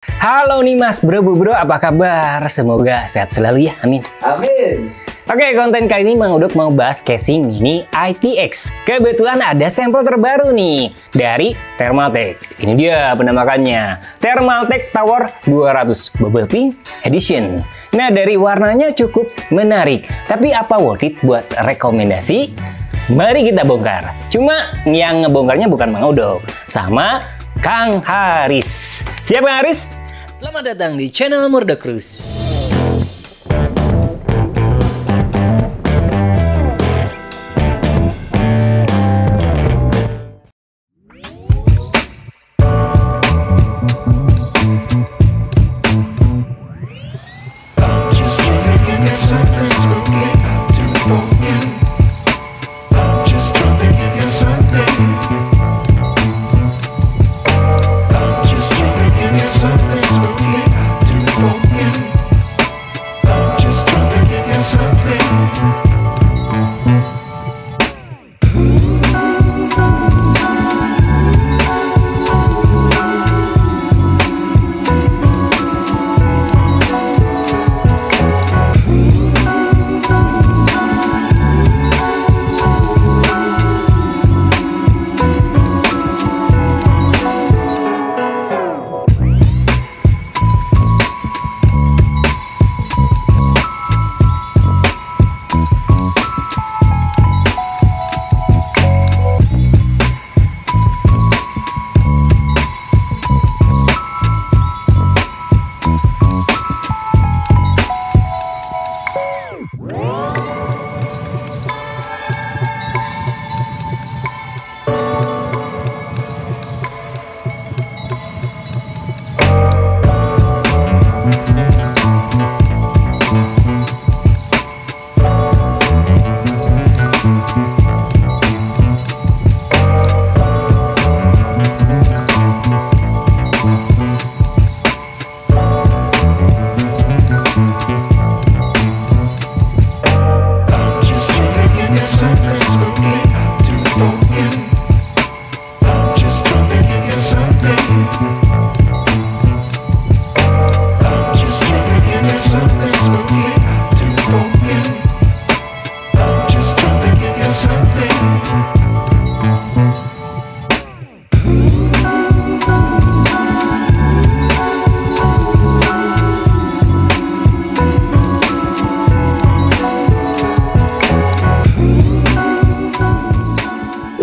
Halo nih Mas Bro, Bu Bro, apa kabar? Semoga sehat selalu ya, amin. Amin. Oke, konten kali ini Mang Uduk mau bahas casing Mini ITX. Kebetulan ada sampel terbaru nih dari Thermaltake. Ini dia penampakannya, Thermaltake Tower 200 Bubble Pink Edition. Nah, dari warnanya cukup menarik, tapi apa worth it buat rekomendasi? Mari kita bongkar. Cuma yang ngebongkarnya bukan Mang Uduk, sama Kang Haris. Siap Kang Haris? Selamat datang di channel Murdacruise.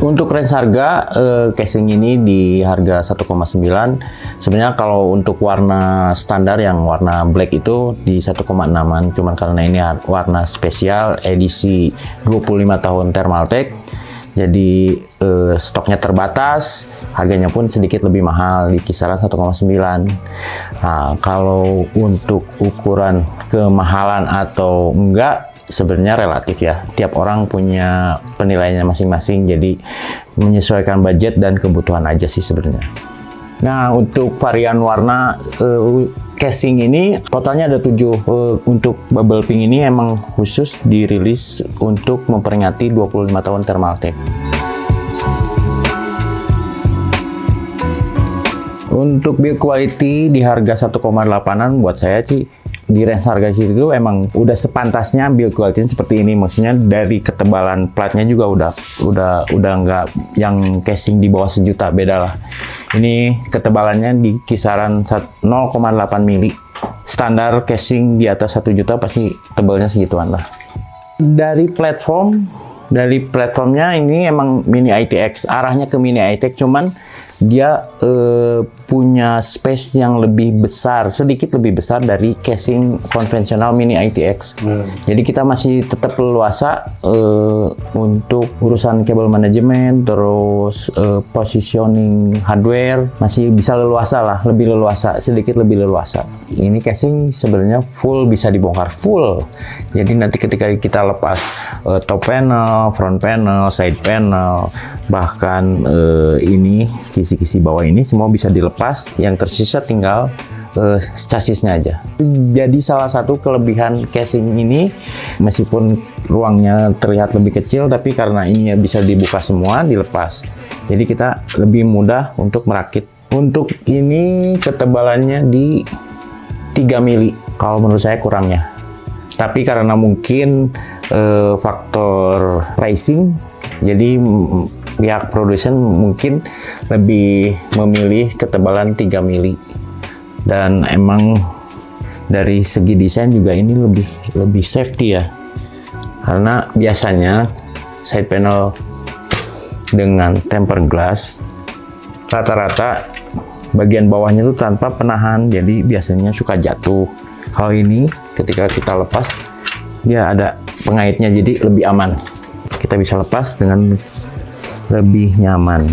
Untuk range harga casing ini di harga 1,9. Sebenarnya kalau untuk warna standar yang warna black itu di 1,6an. Cuman karena ini warna spesial edisi 25 tahun Thermaltake, jadi stoknya terbatas, harganya pun sedikit lebih mahal di kisaran 1,9. Nah, kalau untuk ukuran kemahalan atau enggak, sebenarnya relatif ya, tiap orang punya penilaiannya masing-masing, jadi menyesuaikan budget dan kebutuhan aja sih sebenarnya. Nah, untuk varian warna casing ini totalnya ada 7. Untuk bubble pink ini emang khusus dirilis untuk memperingati 25 tahun Thermaltake. Untuk build quality di harga 1,8an buat saya sih di range harga itu emang udah sepantasnya build quality seperti ini. Maksudnya dari ketebalan platnya juga udah nggak yang casing di bawah 1 juta, beda lah. Ini ketebalannya di kisaran 0,8 mili. Standar casing di atas 1 juta pasti tebalnya segituan lah. Dari platformnya ini emang Mini ITX, arahnya ke Mini ITX, cuman dia punya space yang lebih besar, sedikit lebih besar dari casing konvensional Mini ITX. Jadi kita masih tetap leluasa untuk urusan kabel manajemen, terus positioning hardware, masih bisa leluasa lah, lebih leluasa, sedikit lebih leluasa. Ini casing sebenarnya full bisa dibongkar full. Jadi nanti ketika kita lepas top panel, front panel, side panel, bahkan ini kisi-kisi bawah ini semua bisa dilepas, yang tersisa tinggal chassisnya aja. Jadi salah satu kelebihan casing ini, meskipun ruangnya terlihat lebih kecil, tapi karena ini bisa dibuka semua, dilepas. Jadi kita lebih mudah untuk merakit Untuk ini ketebalannya di 3 mili. Kalau menurut saya kurangnya. Tapi karena mungkin faktor pricing, jadi pihak produsen mungkin lebih memilih ketebalan 3 mili. Dan emang dari segi desain juga ini lebih safety ya. Karena biasanya side panel dengan tempered glass rata-rata bagian bawahnya itu tanpa penahan, jadi biasanya suka jatuh. Kalau ini ketika kita lepas dia ada pengaitnya, jadi lebih aman. Kita bisa lepas dengan lebih nyaman.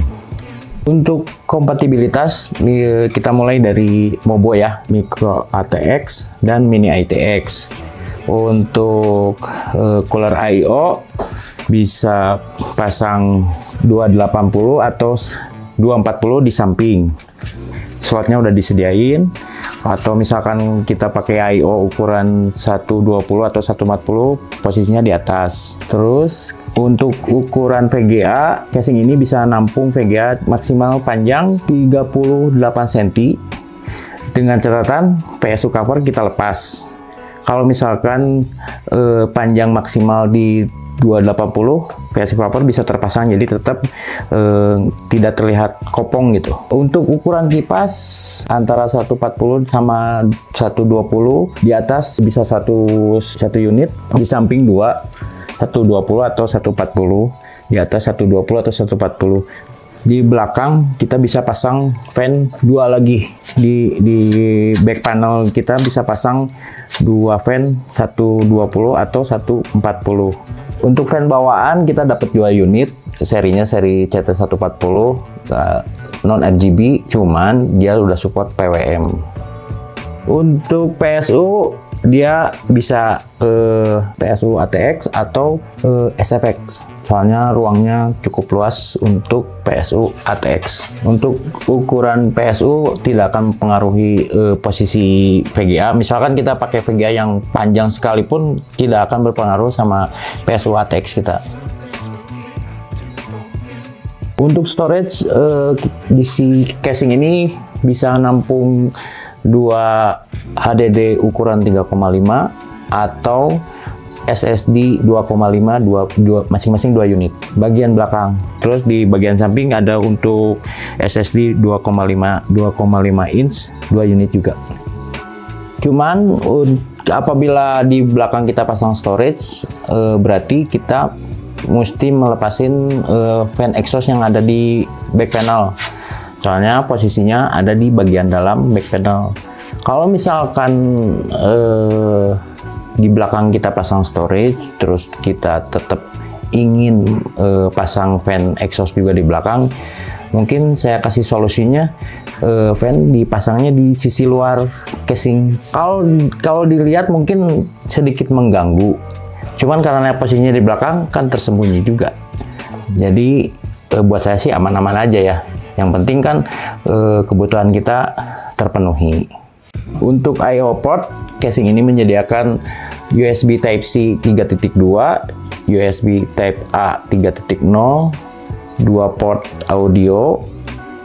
Untuk kompatibilitas kita mulai dari Mobo ya, Micro ATX dan Mini ITX. Untuk cooler I/O bisa pasang 280 atau 240 di samping. Slotnya udah disediain. Atau misalkan kita pakai I/O ukuran 120 atau 140, posisinya di atas. Terus untuk ukuran VGA, casing ini bisa nampung VGA maksimal panjang 38 cm. Dengan catatan PSU cover kita lepas. Kalau misalkan panjang maksimal di 280, PSU cover bisa terpasang, jadi tetap tidak terlihat kopong gitu. Untuk ukuran kipas antara 140 sama 120, di atas bisa satu unit, di samping 120 atau 140, di atas 120 atau 140. Di belakang kita bisa pasang fan 2 lagi. Di back panel kita bisa pasang 2 fan, 120 atau 140. Untuk fan bawaan kita dapat 2 unit, serinya seri CT140 non RGB, cuman dia udah support PWM. Untuk PSU dia bisa PSU ATX atau SFX. Soalnya ruangnya cukup luas untuk PSU ATX. Untuk ukuran PSU tidak akan mempengaruhi posisi VGA. Misalkan kita pakai VGA yang panjang sekalipun tidak akan berpengaruh sama PSU ATX kita. Untuk storage, di si casing ini bisa nampung 2 HDD ukuran 3,5 atau SSD 2,5 masing-masing 2 unit bagian belakang. Terus di bagian samping ada untuk SSD 2,5 inch 2 unit juga. Cuman apabila di belakang kita pasang storage, berarti kita mesti melepasin fan exhaust yang ada di back panel. Soalnya posisinya ada di bagian dalam back panel. Kalau misalkan di belakang kita pasang storage, terus kita tetap ingin pasang fan exhaust juga di belakang, mungkin saya kasih solusinya, fan dipasangnya di sisi luar casing. Kalau dilihat mungkin sedikit mengganggu, cuman karena posisinya di belakang kan tersembunyi juga. Jadi buat saya sih aman-aman aja ya. Yang penting kan kebutuhan kita terpenuhi. Untuk I/O port, casing ini menyediakan USB Type-C 3.2, USB Type-A 3.0, 2 port audio,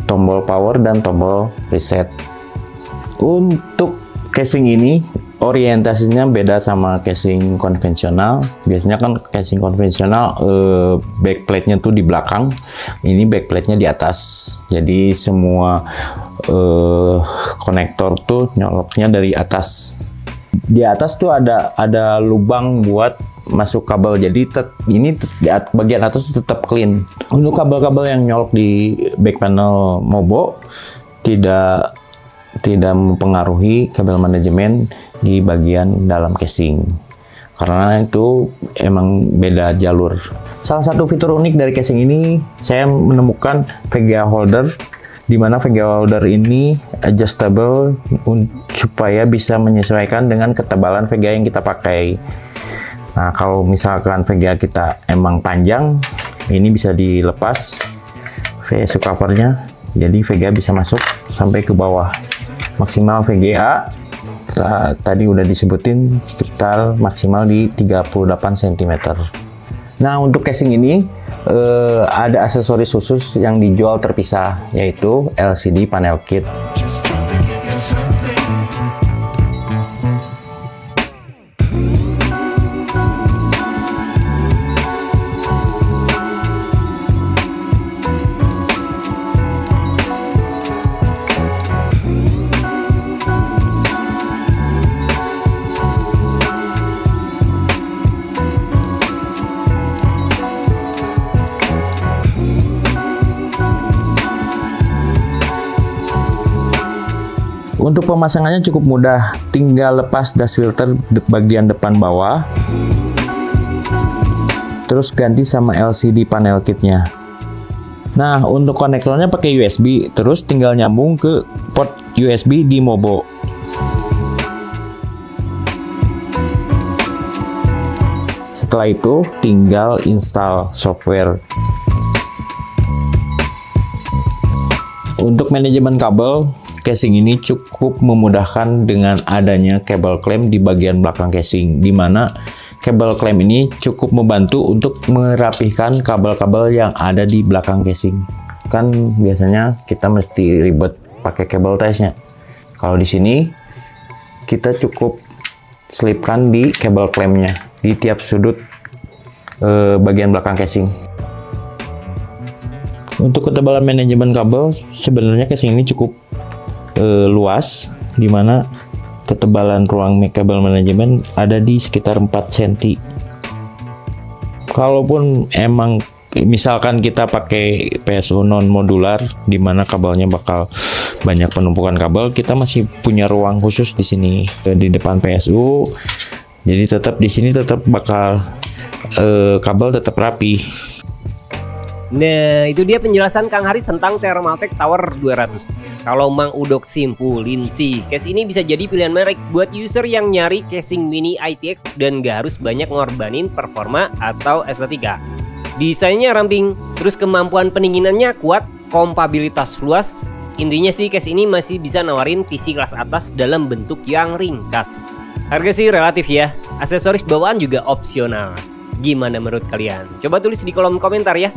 tombol power dan tombol reset. Untuk casing ini orientasinya beda sama casing konvensional. Biasanya kan casing konvensional backplate-nya tuh di belakang, ini backplate-nya di atas. Jadi semua konektor tuh nyoloknya dari atas. Di atas tuh ada lubang buat masuk kabel, jadi ini bagian atas tetap clean. Untuk kabel-kabel yang nyolok di back panel Mobo tidak mempengaruhi kabel manajemen di bagian dalam casing, karena itu emang beda jalur. Salah satu fitur unik dari casing ini, saya menemukan VGA holder, di mana VGA holder ini adjustable supaya bisa menyesuaikan dengan ketebalan VGA yang kita pakai. Nah, kalau misalkan VGA kita emang panjang, ini bisa dilepas PSU covernya, jadi VGA bisa masuk sampai ke bawah. Maksimal VGA tadi udah disebutin sekitar maksimal di 38 cm. Nah, untuk casing ini ada aksesoris khusus yang dijual terpisah, yaitu LCD panel kit. Untuk pemasangannya cukup mudah, tinggal lepas dust filter bagian depan bawah, terus ganti sama LCD panel kitnya. Nah, untuk konektornya pakai USB, terus tinggal nyambung ke port USB di Mobo. Setelah itu, tinggal install software. Untuk manajemen kabel, casing ini cukup memudahkan dengan adanya kabel klem di bagian belakang casing, di mana kabel klem ini cukup membantu untuk merapihkan kabel-kabel yang ada di belakang casing. Kan biasanya kita mesti ribet pakai kabel tie-nya. Kalau di sini kita cukup selipkan di kabel klemnya di tiap sudut bagian belakang casing. Untuk ketebalan manajemen kabel, sebenarnya casing ini cukup luas, di mana ketebalan ruang kabel manajemen ada di sekitar 4 cm. Kalaupun emang misalkan kita pakai PSU non modular, di mana kabelnya bakal banyak penumpukan kabel, kita masih punya ruang khusus di sini di depan PSU. Jadi tetap di sini tetap bakal kabel tetap rapi. Nah, itu dia penjelasan Kang Haris tentang Thermaltake Tower 200. Kalau Mang Udok simpulin sih, case ini bisa jadi pilihan menarik buat user yang nyari casing mini ITX dan gak harus banyak ngorbanin performa atau estetika. Desainnya ramping, terus kemampuan pendinginannya kuat, kompabilitas luas. Intinya sih case ini masih bisa nawarin PC kelas atas dalam bentuk yang ringkas. Harga sih relatif ya, aksesoris bawaan juga opsional. Gimana menurut kalian? Coba tulis di kolom komentar ya.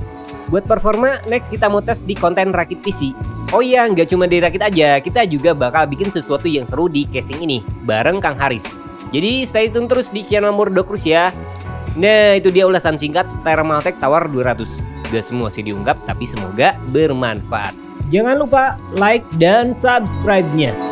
Buat performa, next kita mau tes di konten rakit PC. Oh iya, nggak cuma di rakit aja, kita juga bakal bikin sesuatu yang seru di casing ini, bareng Kang Haris. Jadi stay tune terus di channel Murdokrus ya. Nah, itu dia ulasan singkat Thermaltake Tower 200. Gak semua sih diungkap, tapi semoga bermanfaat. Jangan lupa like dan subscribe-nya.